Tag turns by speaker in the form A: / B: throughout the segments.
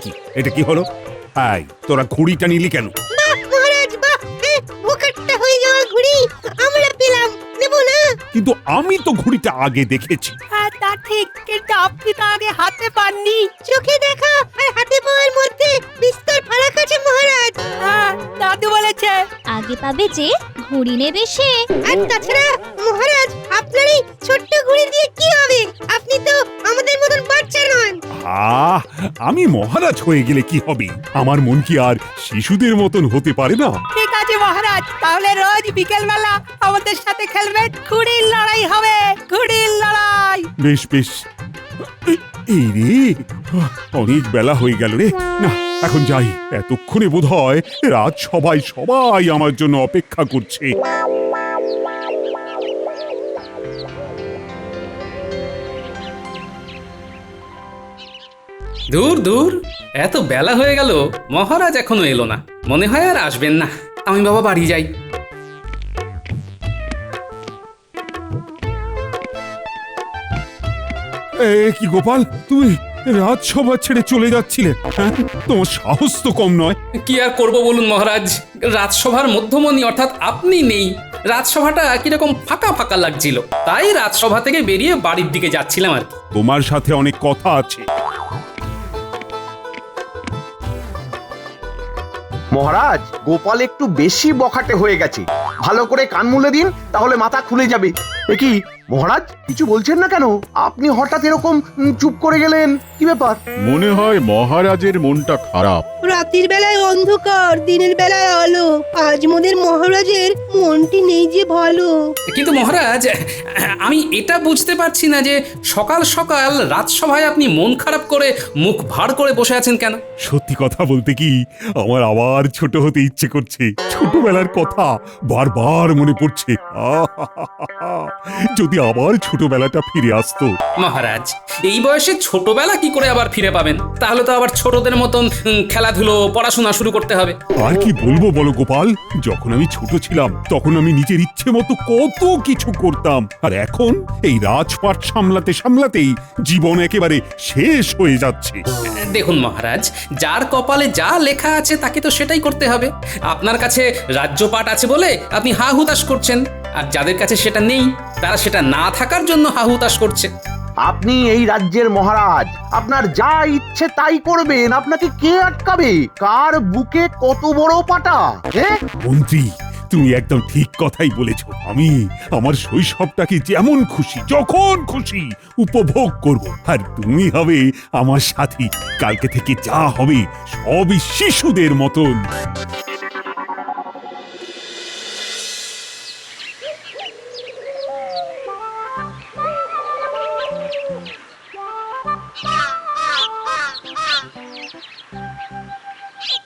A: কি এটা কি হলো? তোরা ঘুড়িটা নিলি কেন?
B: মহারাজ বাহ, বোকাট্টা হয়ে যাওয়া ঘুড়ি আমরা পেলাম, নেব না?
A: কিন্তু আমি তো ঘুড়িটা আগে দেখেছি।
C: হ্যাঁ তা ঠিক, কিন্তু আপনি তো আগে হাতে পাননি।
B: চোখে দেখা আর হাতে পাওয়ার মধ্যে বিস্তর ফারাক আছে মহারাজ।
C: হ্যাঁ দাদু বলেছে।
D: আগে পাবে যে ঘুড়ি নেবে সে।
B: আর তাছাড়া মহারাজ আপনার এই ছোট্ট ঘুড়ি দিয়ে কি হবে? আপনি তো আমাদের মতন বাচ্চা নন।
A: আমি মহারাজ হয়ে গেলে কি হবে? আমার মন কি আর শিশুদের মতন হতে পারে না?
C: ঠিক আছে মহারাজ, তাহলে রোজ বিকেল বেলা আমাদের সাথে খেলবেন। ঘুড়ির লড়াই হবে, ঘুড়ির লড়াই।
A: বেশ বেশ। এই রে, অনেক বেলা হয়ে গেল রে। না, এখন যাই। এতক্ষণে বোধহয় রাত সবাই আমার জন্য অপেক্ষা করছে।
E: দূর দূর, এত বেলা হয়ে গেল, মহারাজ এখনো এলো না। মনে হয় আর আসবেন না। আমি বাবা বাড়ি যাই।
A: কি গোপাল, তুমি রাজসভা ছেড়ে চলে যাচ্ছিলে? হ্যাঁ, তোমার সাহস তো কম নয়।
E: কি আর করব বলুন মহারাজ, রাজসভার মধ্যমণি অর্থাৎ আপনি নেই। রাজসভাটা কিরকম ফাঁকা ফাঁকা লাগছিল, তাই রাজসভা থেকে বেরিয়ে বাড়ির দিকে যাচ্ছিলাম আর কি।
A: তোমার সাথে অনেক কথা আছে।
F: মহারাজ, গোপাল একটু বেশি বখাটে হয়ে গেছে। ভালো করে কান মুলে দিন, তাহলে মাথা খুলে যাবে। এ কি মহারাজ, কিছু বলছেন না কেন? আপনি হঠাৎ এরকম চুপ করে গেলেন, কি ব্যাপার?
G: মনে হয় মহারাজের মনটা খারাপ।
B: রাতের বেলায় অন্ধকার, দিনের বেলায় আলো। আজ মোদের মহারাজের মনটি নেই যে ভালো।
E: কিন্তু মহারাজ, আমি এটা বুঝতে পারছি না যে সকাল সকাল রাজসভায় আপনি মন খারাপ করে মুখ ভার করে বসে আছেন কেন?
A: সত্যি কথা বলতে কি, আমার আবার ছোট হতে ইচ্ছে করছে। ছোটবেলার কথা বারবার মনে পড়ছে। যদি আবার ছোটবেলাটা ফিরে আসতো।
E: মহারাজ, এই বয়সে ছোটবেলা কি করে আবার ফিরে পাবেন? তাহলে তো আবার ছোটদের মতন খেলাধুলো, পড়াশোনা শুরু করতে হবে।
A: আর কি বলবো বলো গোপাল, যখন আমি ছোট ছিলাম তখন আমি নিজের ইচ্ছে মতো কত কিছু করতাম। আর এখন এই রাজপাট সামলাতেই জীবন একেবারে শেষ হয়ে যাচ্ছে।
E: দেখুন মহারাজ, যার কপালে যা লেখা আছে তাকে তো সেটাই করতে হবে। আপনার কাছে রাজ্যপাট আছে বলে আপনি হা হুতাশ করছেন, আর যাদের কাছে সেটা নেই তারা সেটা না থাকার জন্য হা হুতাশ করছে।
F: আপনি এই রাজ্যের মহারাজ, আপনার যা ইচ্ছে তাই করবেন। আপনাকে কে আটকাবে? কার বুকে কত বড় পাটা? হ্যাঁ
A: মন্ত্রী, তুমি একদম ঠিক কথাই বলেছ। আমি আমার শৈশবটাকে যেমন খুশি, যখন খুশি উপভোগ করব। আর তুমি হবে আমার সাথী। কালকে থেকে যা হবে সবই শিশুদের মতন।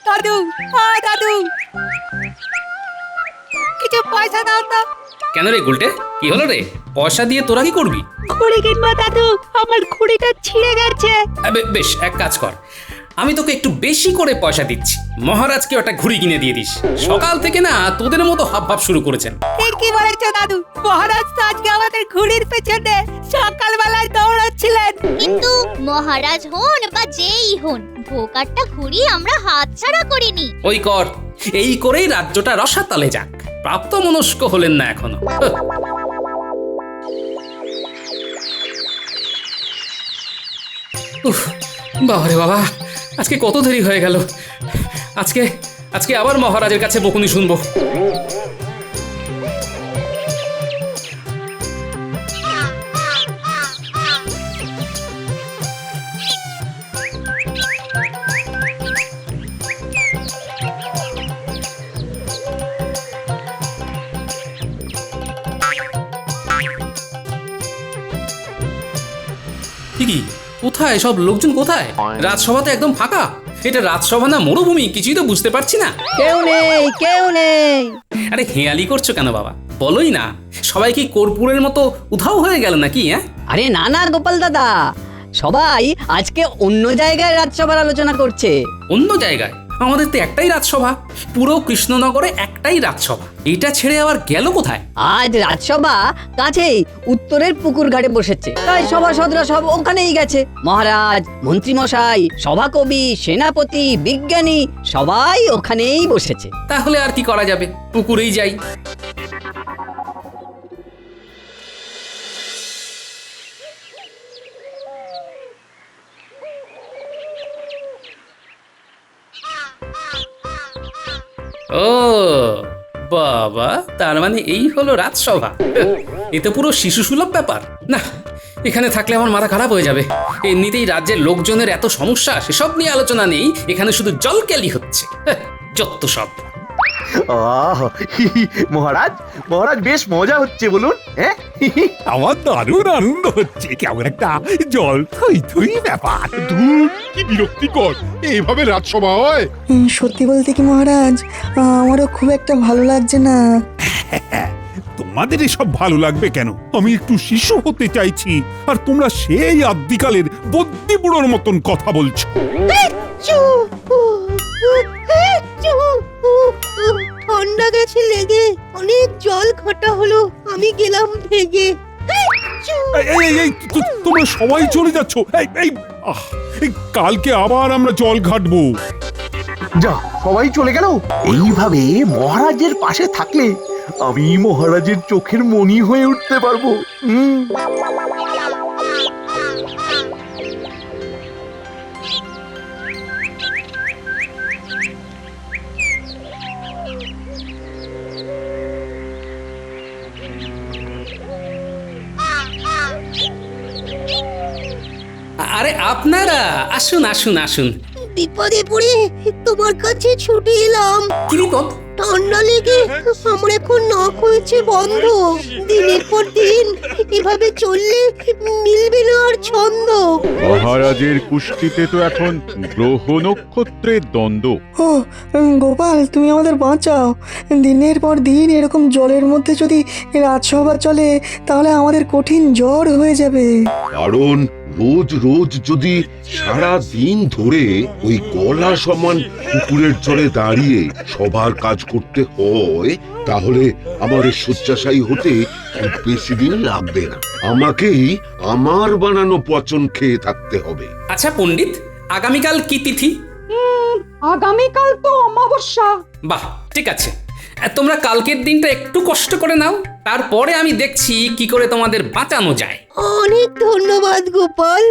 C: দাদু, দাদু, কিছু পয়সা দাও তো।
E: কেন রে গুলটে, কি হলো রে? পয়সা দিয়ে তোরা কি করবি?
C: ঘুড়ি কিনবো দাদু, আমার ঘুড়িটা ছিঁড়ে গেছে।
E: বেশ, এক কাজ কর, আমি তোকে একটু বেশি করে পয়সা দিচ্ছি। মহারাজকে একটা ঘুড়ি কিনে দিয়ে দিস। সকাল থেকে না তোদের মতো হাবভাব শুরু করেছেন।
C: ঠিকই বলেছো দাদু, মহারাজ তো আজকে আমাদের ঘুড়ির পেছনে সকালবেলায় দৌড়াচ্ছিলেন।
D: কিন্তু মহারাজ হন বা যেই হন, ভোকাট্টা ঘুড়ি আমরা হাতছাড়া করিনি।
E: ওই কর, এই করেই রাজ্যটা রসাতলে যাক। প্রাপ্ত মনস্ক হলেন না এখনো। উফ, বাবারে বাবা, আজকে কত দেরি হয়ে গেল। আজকে আবার মহারাজের কাছে বকুনি শুনবো। কি কোথায় সব লোকজন? কোথায়? রাজসভাতে একদম ফাঁকা। এটা রাজসভা না মরুভূমি, কিছুই তো বুঝতে পারছি না।
C: কেউ নেই, কেউ নেই।
E: আরে হেয়ালি করছো কেন বাবা? বলোই না, সবাই কি কর্পূরের মতো উধাও হয়ে গেল নাকি? হ্যাঁ,
H: আরে না না গোপাল দাদা, সবাই আজকে অন্য জায়গায় রাজসভার আলোচনা করছে।
E: অন্য জায়গায়? আমাদের তো একটাই রাজসভা, পুরো কৃষ্ণনগরে একটাই রাজসভা, এটা ছেড়ে আবার গেল কোথায়?
H: আজ রাজসভা কাছেই উত্তরের পুকুর ঘাটে বসেছে, তাই সভাসদরা সব ওখানেই গেছে। মহারাজ, মন্ত্রীমশাই, সভাকবি, সেনাপতি, বিজ্ঞানী সবাই ওখানেই বসেছে।
E: তাহলে আর কি করা যাবে, পুকুরেই যাই। ও বাবা, তার মানে এই হলো রাজসভা। এ তো পুরো শিশুসুলভ ব্যাপার। না, এখানে থাকলে আমার মাথা খারাপ হয়ে যাবে। এমনিতেই রাজ্যের লোকজনের এত সমস্যা, সেসব নিয়ে আলোচনা নেই, এখানে শুধু জলকেলি হচ্ছে। যত সব।
F: আহ, মহারাজ মহারাজ বেশ মজা হচ্ছে বলুন। হ্যাঁ,
A: আমার দারুণ আনন্দ হচ্ছে, কেমন একটা জল থই থই ব্যাপার।
G: ধুর, কি বিরক্তিকর, এইভাবে রাজসভা হয়?
I: সত্যি বলতে কি মহারাজ, আমারও খুব একটা ভালো লাগছে না।
A: তোমাদের এসব ভালো লাগবে কেন? আমি একটু শিশু হতে চাইছি, আর তোমরা সেই আদ্যিকালের বদ্যি বুড়োর মতন কথা বলছো।
B: চু, উ, উ, চু, উ, উ, ঠান্ডা গেছে লেগে, অনেক জল ঘাটা হলো, আমি গেলাম ভেগে। চু।
A: তোমরা সবাই চলে যাচ্ছ। এই কালকে আবার আমরা জল ঘাটবো।
F: যা, সবাই চলে গেল। এইভাবে মহারাজের পাশে থাকলে আমি মহারাজের চোখের মণি হয়ে উঠতে পারবো।
E: আরে আপনারা আসুন আসুন আসুন।
B: বিপদে পড়ে তোমার কাছে ছুটে এলাম।
E: কি বিপদ?
B: ঠান্ডা লেগে আমার এখন নাক হয়েছে বন্ধ। দিনের পর দিন এভাবে চললে মিলবে না আর ছন্দ।
G: মহারাজের কুষ্টিতে তো এখন গ্রহ নক্ষত্রের দ্বন্দ্ব।
I: ও গোপাল, তুমি আমাদের বাঁচাও। দিনের পর দিন এরকম জলের মধ্যে যদি রাজসভা চলে, তাহলে আমাদের কঠিন জ্বর হয়ে যাবে।
J: কারণ রোজ রোজ যদি সারা দিন ধরে ওই গলা সমান পুকুরের জলে দাঁড়িয়ে সবার কাজ করতে হয়, তাহলে আমার শয্যাশায়ী হতে খুব বেশি দিন লাগবে না। আমাকেই আমার বানানো পচন খেয়ে থাকতে হবে।
E: আচ্ছা পণ্ডিত, আগামীকাল কি তিথি?
C: আগামীকাল তো অমাবস্যা।
E: বাহ, ঠিক আছে, তোমরা কালকের দিনটা একটু কষ্ট করে নাও, তারপরে আমি দেখছি কি করে তোমাদের বাঁচানো যায়।
B: অনেক ধন্যবাদ গোপাল।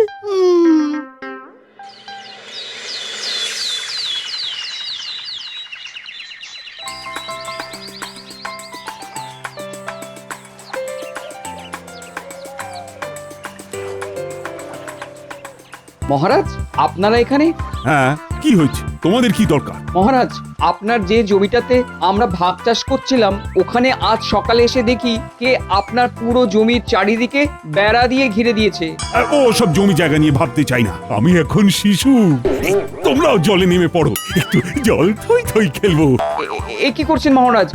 K: মহারাজ, আপনারা এখানে?
A: হ্যাঁ, কি হয়েছে? তোমাদের কি দরকার?
K: মহারাজ, আপনার যে জমিটাতে আমরা ভাগ চাষ করছিলাম, ওখানে আজ সকালে এসে দেখি কে আপনার পুরো জমির চারিদিকে বেড়া দিয়ে ঘিরে দিয়েছে।
A: ও সব জমি জায়গা নিয়ে ভাবতে চাই না, আমি এখন শিশু। এই, তোমরাও জলে নেমে পড়ো, একটু জল থই থই খেলবো।
K: এ কি করছেন মহারাজ?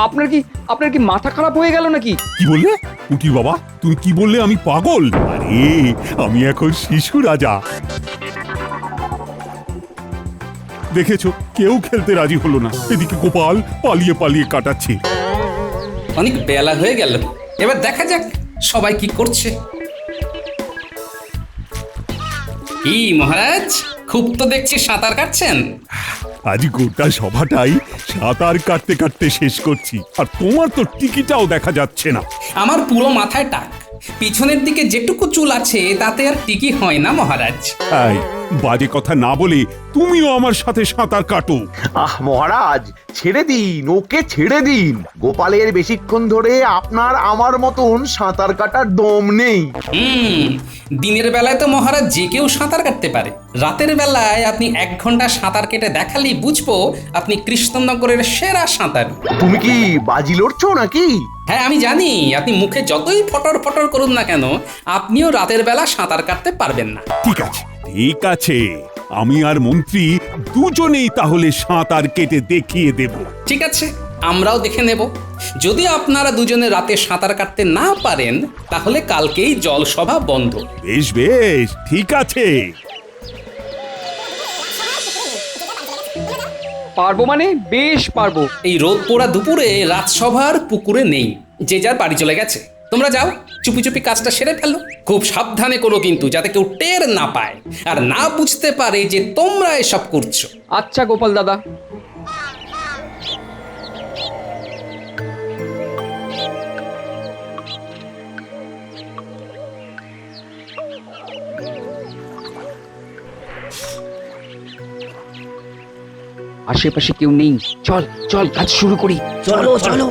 K: আপনার কি মাথা খারাপ হয়ে গেল নাকি?
A: কি বললে পুটি বাবা? তুমি কি বললে? আমি পাগল? আরে আমি এখন শিশু রাজা। দেখেছো, কেউ খেলতে রাজি হলো না। এদিকে গোপাল পালিয়ে পালিয়ে কাটাচ্ছে।
E: অনেক বেলা হয়ে গেল, এবার দেখা যাক সবাই কি করছে। কি মহারাজ, খুব তো দেখছি সাঁতার কাটছেন।
A: আজ গোটা সভাটাই সাঁতার কাটতে কাটতে শেষ করছি, আর তোমার তো টিকিটাও দেখা যাচ্ছে না।
E: আমার পুরো মাথায় টাক, পিছনের দিকে যেটুকু চুল আছে তাতে আর টিকি হয় না মহারাজ।
A: এই, বাজে কথা না বলে তুমিও আমার সাথে সাঁতার কাটো।
F: মহারাজ, ছেড়ে দিন, ওকে ছেড়ে দিন। গোপালের বেশিক্ষণ ধরে আপনার আমার মতন সাঁতার কাটার দম নেই।
E: দিনের বেলায় তো মহারাজ যে কেউ সাঁতার কাটতে পারে, রাতের বেলায় আপনি 1 ঘন্টা সাঁতার কেটে দেখালেই বুঝবো আপনি কৃষ্ণনগরের সেরা সাঁতার।
F: তুমি কি বাজি লড়ছো নাকি?
E: হ্যাঁ, আমি জানি আপনি মুখে যতই ফটর ফটর করুন না কেন, আপনিও রাতের বেলা সাঁতার কাটতে পারবেন না।
A: ঠিক আছে, ঠিক আছে, আমি আর মন্ত্রী দুজনেই তাহলে সাঁতার কেটে দেখিয়ে দেব।
E: ঠিক আছে, আমরাও দেখে নেব। যদি আপনারা দুজনে রাতে সাঁতার কাটতে না পারেন, তাহলে কালকেই জলসভা বন্ধ।
A: বেশ বেশ, ঠিক আছে।
K: পারবো মানে বেশ পারবো।
E: এই রোদ পোড়া দুপুরে রাজসভার পুকুরে নেই, যে যার বাড়ি চলে গেছে। তোমরা যাও, চুপি চুপি কাজটা সেরে ফেলো। খুব সাবধানে করো কিন্তু, যাতে কেউ টের না পায় আর না বুঝতে পারে যে তোমরা এসব করছো।
K: আচ্ছা গোপাল দাদা। আশেপাশে কেউ নেই, চল চল কাজ শুরু করি।
H: চলো চলো।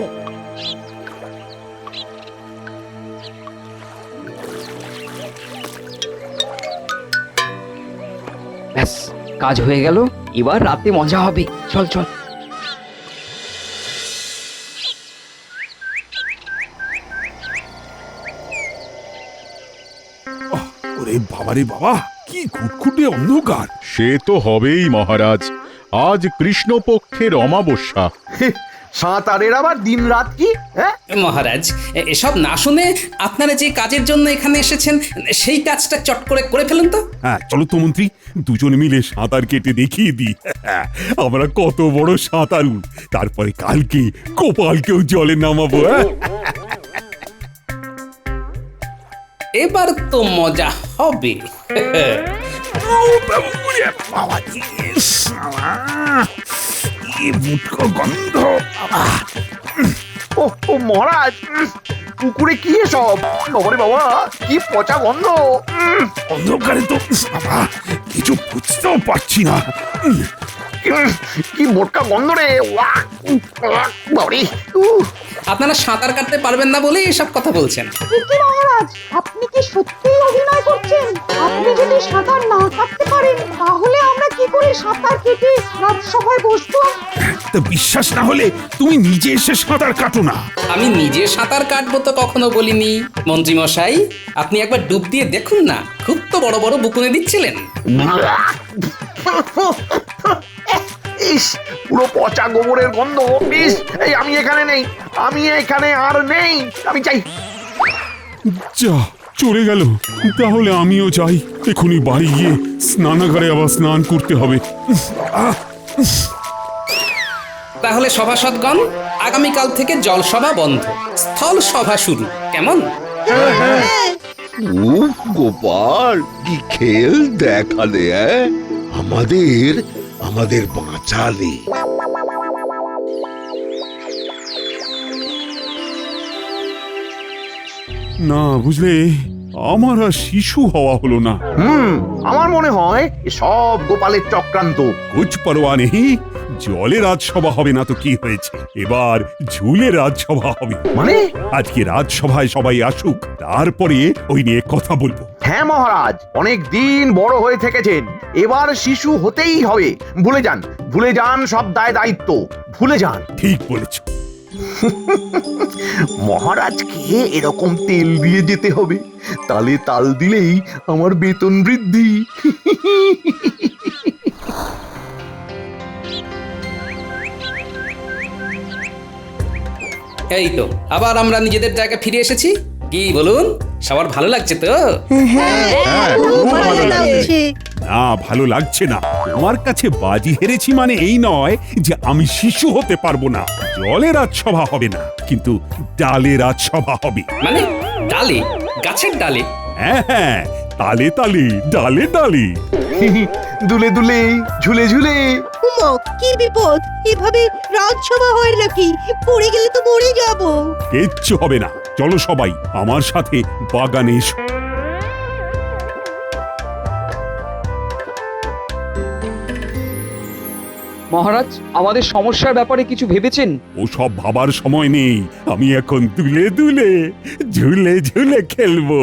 K: ব্যাস, কাজ হয়ে গেল, এবার রাতে মজা হবে। চল চল।
A: ওরে বাবারে বাবা, কি খুটখুটে অন্ধকার!
G: সে তো হবেই মহারাজ, আজ কৃষ্ণপক্ষের অমাবস্যা।
F: সাঁতারের আবার দিন রাত কি? হ্যাঁ
E: মহারাজ, এসব না শুনে আপনারা যে কাজের জন্য এখানে এসেছেন সেই কাজটা চট করে করে ফেলুন তো।
A: হ্যাঁ চলো তো মন্ত্রী, দুজনে মিলে সাঁতার কেটে দেখিয়ে দিই আমরা কত বড় সাঁতারু। তারপরে কালকে গোপালকেও জলে নামাবো।
E: এবার তো মজা হবে।
A: গন্ধ!
F: ও মহারাজ, পুকুরে কি এসব? বাবারে বাবা, কি পচা গন্ধ!
A: অন্ধকারে তো বাবা কিছু বুঝতেও পারছি না।
F: কি মোটকা গন্ধ রে! বাবারে!
E: আপনারা সাঁতার কাটতে পারবেন না বলেই এসব কথা বলছেন।
B: মহারাজ, আপনি কি সত্যিই অভিনয় করছেন? আপনি যদি সাঁতার না কাটতে পারেন তাহলে আমরা কি করে সাঁতার কেটে রাজসভায় বসবো?
A: তা বিশ্বাস না হলে তুমি নিজে এসে সাঁতার কাটো না।
E: আমি নিজে সাঁতার কাটবো তো কখনো বলিনি। মন্ত্রী মশাই, আপনি একবার ডুব দিয়ে দেখুন না, খুব তো বড় বড় বুকুনে দিচ্ছিলেন।
F: ইস, পুরো পচা গোবরের গন্ধ! ইস, এই আমি এখানে নেই, আমি এখানে আর নেই, আমি চাই।
A: যা চলে গেল, তাহলে আমিও যাই। এখনই বাড়ি গিয়ে স্নানাগারে আবার স্নান করতে হবে।
E: তাহলে সভাসদগণ, আগামীকাল থেকে জলসভা বন্ধ, স্থল সভা শুরু, কেমন?
J: উফ গোপাল, কি খেল দেখালে! আমাদের আমাদের বাঁচালে।
A: না বুঝলে, আমার আর শিশু হওয়া হলো না।
F: আমার মনে হয় সব গোপালের চক্রান্ত।
A: কুছ পরোয়া নেই, জলে রাজসভা হবে না তো কি হয়েছে, এবার ঝুলে রাজসভা হবে।
F: মানে?
A: আজকে রাজসভায় সবাই আসুক, তারপরে ওই নিয়ে কথা বলবো।
F: হ্যাঁ মহারাজ, অনেক দিন বড় হয়ে থেকেছেন, এবার শিশু হতেই হবে। ভুলে যান, ভুলে যান সব দায় দায়িত্ব, ভুলে যান।
A: ঠিক বলেছ।
F: মহারাজকে এরকম তেল দিয়ে যেতে হবে, তালে তাল দিলেই আমার বেতন বৃদ্ধি।
E: এই তো আবার আমরা নিজেদের জায়গায় ফিরে এসেছি। কি বলুন, সবার ভালো লাগছে তো?
A: না ভালো লাগছে না। আমার কাছে বাজি হেরেছি মানে এই নয় যে আমি শিশু হতে পারবো না। জলে রাজসভা হবে না, কিন্তু ডালে রাজসভা হবে।
E: মানে ডালে, গাছের ডালে?
A: হ্যাঁ, তালে তালে, ডালে ডালে,
F: দুলে দুলে, ঝুলে ঝুলে।
B: উমা, কি বিপদ! এভাবে রাজসভা হয় নাকি? পড়ে গেলে তো মরে যাব।
A: কিচ্ছু হবে না। চলো সবাই আমার সাথে বাগানে এসো।
K: মহারাজ, আমাদের সমস্যার ব্যাপারে কিছু ভেবেছেন?
A: ও সব ভাবার সময় নেই, আমি এখন দুলে দুলে, ঝুলে ঝুলে খেলবো।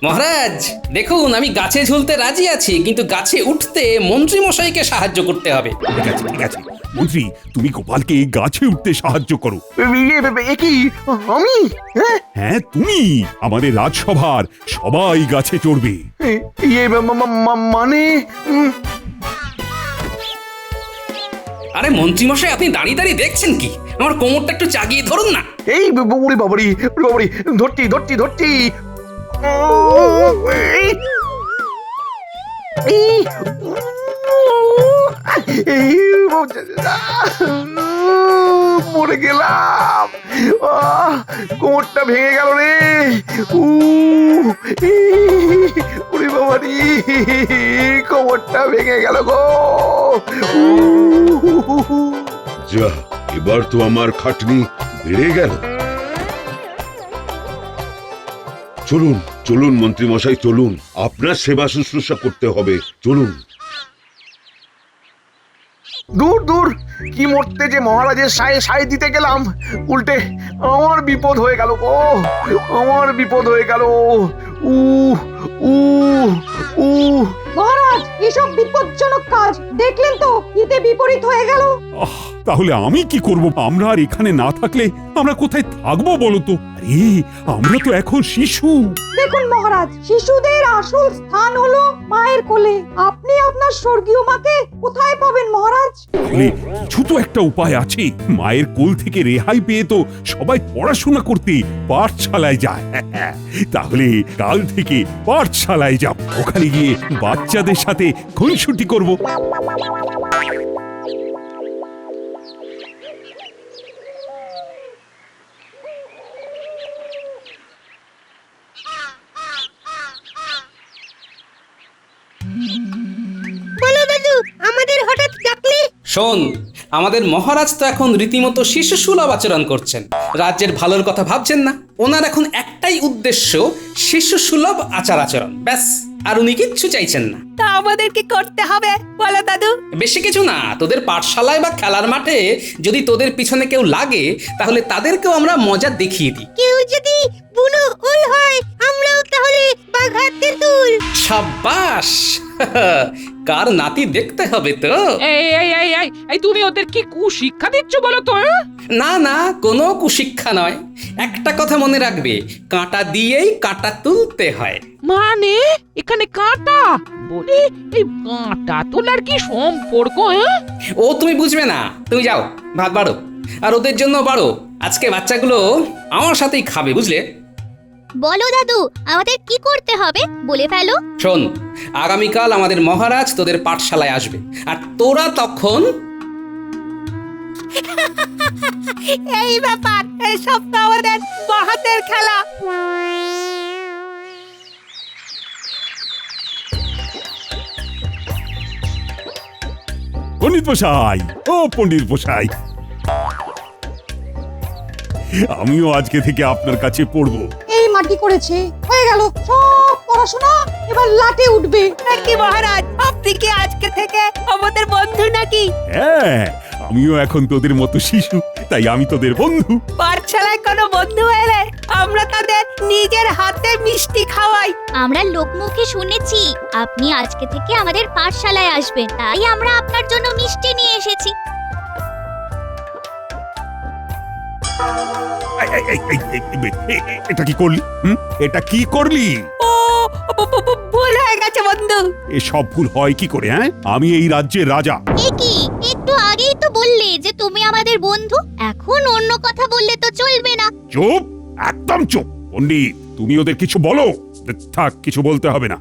E: মহারাজ দেখুন, আমি গাছে ঝুলতে রাজি আছি, কিন্তু গাছে উঠতে মন্ত্রী মশাইকে সাহায্য করতে হবে।
A: ঠিক আছে ঠিক আছে, মন্ত্রী তুমি গোপালকে গাছে উঠতে সাহায্য করো।
F: এ কি আমি? হ্যাঁ
A: হ্যাঁ তুমি, আমাদের রাজসভার সবাই গাছে চড়বে।
F: ইয়ে মানে
E: আরে মন্ত্রী মশাই, আপনি দাঁড়িয়ে দাঁড়িয়ে দেখছেন কি? আমার কোমরটা একটু চাগিয়ে ধরুন না।
F: এই বাবুরি বাবুরি বাবুরি, ধরছি ধরছি ধরছি। মরে গেলাম, কোমরটা ভেঙে গেল রে। উড়ি বাবা রে, কোমরটা ভেঙে গেল গো।
J: যা, এবার তো আমার খাটনি বেড়ে গেল। চলুন চলুন মন্ত্রী মশাই, চলুন, আপনার সেবা শুশ্রূষা করতে হবে, চলুন।
F: দূর দূর, কি মরতে যে মহারাজের সায়ে সায় দিতে গেলাম, উল্টে আমার বিপদ হয়ে গেল গো, আমার বিপদ হয়ে গেল। উ উ উ
C: মহারাজ, এসব বিপজ্জনক কাজ দেখলেন তো, এতে বিপরীত হয়ে গেল।
A: তাহলে আমি কি করব? আমরা আর এখানে না থাকলে আমরা কোথায় থাকবো বলো তো? আরে আমরা তো এখন শিশু।
C: দেখুন মহারাজ, শিশুদের আসল স্থান হলো মায়ের কোলে। আপনি আপনার স্বর্গীয় মাকে কোথায় পাবেন মহারাজ?
A: তাহলে কিছু তো একটা উপায় আছে। মায়ের কোল থেকে রেহাই পেয়ে তো সবাই পড়াশোনা করতে পাঠশালায় যায়। তাহলে কাল থেকে পাঠশালায় যাব, ওখানে গিয়ে বাচ্চাদের সাথে খুনসুটি করব।
B: বলো দাদু, আমাদের হঠাৎ ডাকলে?
E: শোন, আমাদের মহারাজ তো এখন রীতিমতো শিশু সুলভ আচরণ করছেন, রাজ্যের ভালোর কথা ভাবছেন না। ওনার এখন একটাই উদ্দেশ্য, শিশু সুলভ আচার আচরণ, ব্যাস, আর উনি কিচ্ছু চাইছেন না।
C: তা আমাদের কি করতে হবে বলো দাদু?
E: বেশি কিছু না, তোদের পাঠশালায় বা খেলার মাঠে যদি তোদের পিছনে কেউ লাগে, তাহলে তাদেরকেও আমরা মজা দেখিয়ে দিই।
B: কেউ যদি বুনো ওল হয়, আমরাও তাহলে বাঘা তেঁতুল।
E: সাব্বাস! কার নাতি দেখতে হবে তো।
C: এই তুমি ওদের কি কুশিক্ষা দিচ্ছ বলো তো?
E: না না, কোনো কুশিক্ষা নয়। একটা কথা মনে রাখবে, কাঁটা দিয়েই কাঁটা তুলতে হয়।
C: মানে এখানে কাঁটা বলে এই কাঁটা তোলার কি সম্পর্ক?
E: ও তুমি বুঝবে না, তুমি যাও ভাত বাড়ো, আর ওদের জন্য বাড়ো। আজকে বাচ্চাগুলো আমার সাথেই খাবে, বুঝলে?
D: বলো দাদু, আমাদের কি করতে হবে বলে ফেলো।
E: শোন, আগামীকাল আমাদের মহারাজ তোদের পাঠশালায় আসবে, আর তোরা তখন
C: এই ব্যাপার, এই সব তো আমাদের বাহাতের খেলা।
A: পণ্ডিত মশাই, ও পণ্ডিত মশাই, আমিও আজকে থেকে আপনার কাছে পড়বো।
C: এই মাটি করেছে, হয়ে গেল সব পড়াশোনা, এবার লাটে উঠবে নাকি মহারাজ? আপনি কি আজকে থেকে আমাদের বন্ধু নাকি?
A: হ্যাঁ, আমিও এখন তোদের মতো শিশু, তাই আমি তোদের বন্ধু।
C: পাঠশালায় কোনো বন্ধু এলে আমরা তাদের নিজের হাতে মিষ্টি খাওয়াই।
D: আমরা লোকমুখে শুনেছি আপনি আজকে থেকে আমাদের পাঠশালায় আসবেন, তাই আমরা আপনার জন্য মিষ্টি নিয়ে এসেছি।
A: এটা কি করলি? এটা কি করলি?
C: ও ভুল হয়ে গেছে বন্ধু।
A: এসব ভুল হয় কি করে? হ্যাঁ, আমি এই রাজ্যের রাজা।
D: এ কি, একটু আগেই তো বললে যে তুমি আমাদের বন্ধু, এখন অন্য কথা বললে তো চলবে না।
A: চুপ, একদম চুপ। পণ্ডিত, তুমি ওদের কিছু বলো। থাক, কিছু বলতে হবে না,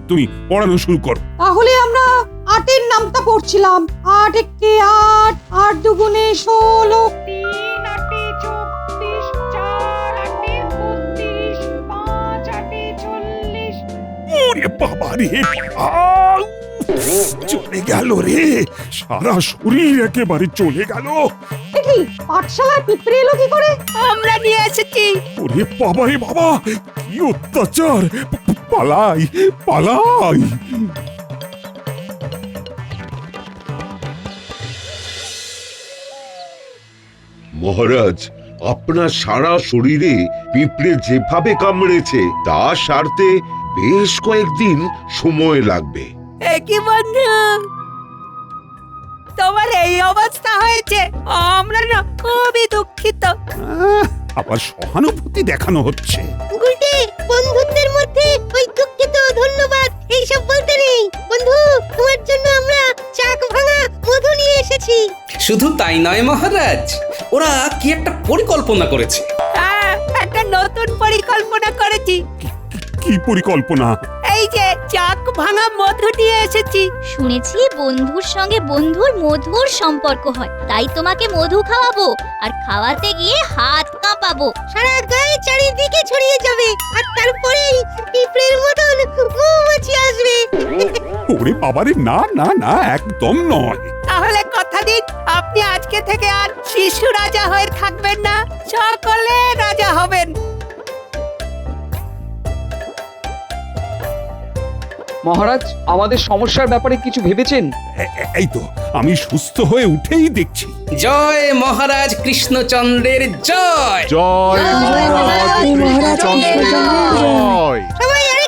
A: তুমি পড়ানো শুরু করো।
C: তাহলে আমরা আটের নামটা পড়ছিলাম। 8 একে 8, 8 দুগুণে 16, 3 আটে 34, 4 আটে 32, 5 আটে 40।
A: ওরে বাবা রে, চলে গেল রে, সারা শরীর একেবারে চলে গেল।
C: দেখি পাঠশালায় পিঁপড়ে এলো কি করে? আমরা নিয়ে এসেছি।
A: ওরে বাবা রে বাবা, কি অত্যাচার! পালাই পালাই।
J: মহারাজ, আপনার সারা শরীরে পিঁপড়ে যেভাবে কামড়েছে তা সারতে বেশ কয়েকদিন সময় লাগবে।
C: কি বন্ধু, তোমার এই অবস্থা হয়েছে, আমরা না খুবই দুঃখিত।
A: আবার সহানুভূতি দেখানো হচ্ছে।
B: গুলটে, বন্ধুত্বের মধ্যে ওই দুঃখিত ধন্যবাদ এইসব বলতে নেই। বন্ধু, তোমার জন্য আমরা চাক ভাঙা মধু নিয়ে এসেছি।
E: শুধু তাই নয় মহারাজ, ওরা কি একটা পরিকল্পনা করেছে।
C: একটা নতুন পরিকল্পনা করেছি।
A: কি পরিকল্পনা?
B: এই যে চাক ভাঙা মধু দিয়ে এসেছি।
D: শুনেছি বন্ধুর সঙ্গে বন্ধুর মধুর সম্পর্ক হয়, তাই তোমাকে মধু খাওয়াবো আর খাওয়াতে গিয়ে হাত কাঁপাবো।
B: সারা গায়ে চারিদিকে ছড়িয়ে যাবে আর তারপরেই পিঁপড়ের মতন মৌমাছি আসবে।
A: ওরে বাবারে, না না না, একদম নয়।
B: তাহলে কথা দিন আপনি আজকে থেকে আর শিশু রাজা হয়ে থাকবেন না, সকলে রাজা হবেন।
K: মহারাজ, আমাদের সমস্যার ব্যাপারে কিছু ভেবেছেন?
A: এই তো আমি সুস্থ হয়ে উঠেই দেখছি।
E: জয় মহারাজ কৃষ্ণচন্দ্রের জয়।
G: জয় মহারাজ কৃষ্ণচন্দ্রের জয়।
B: সবাই আরে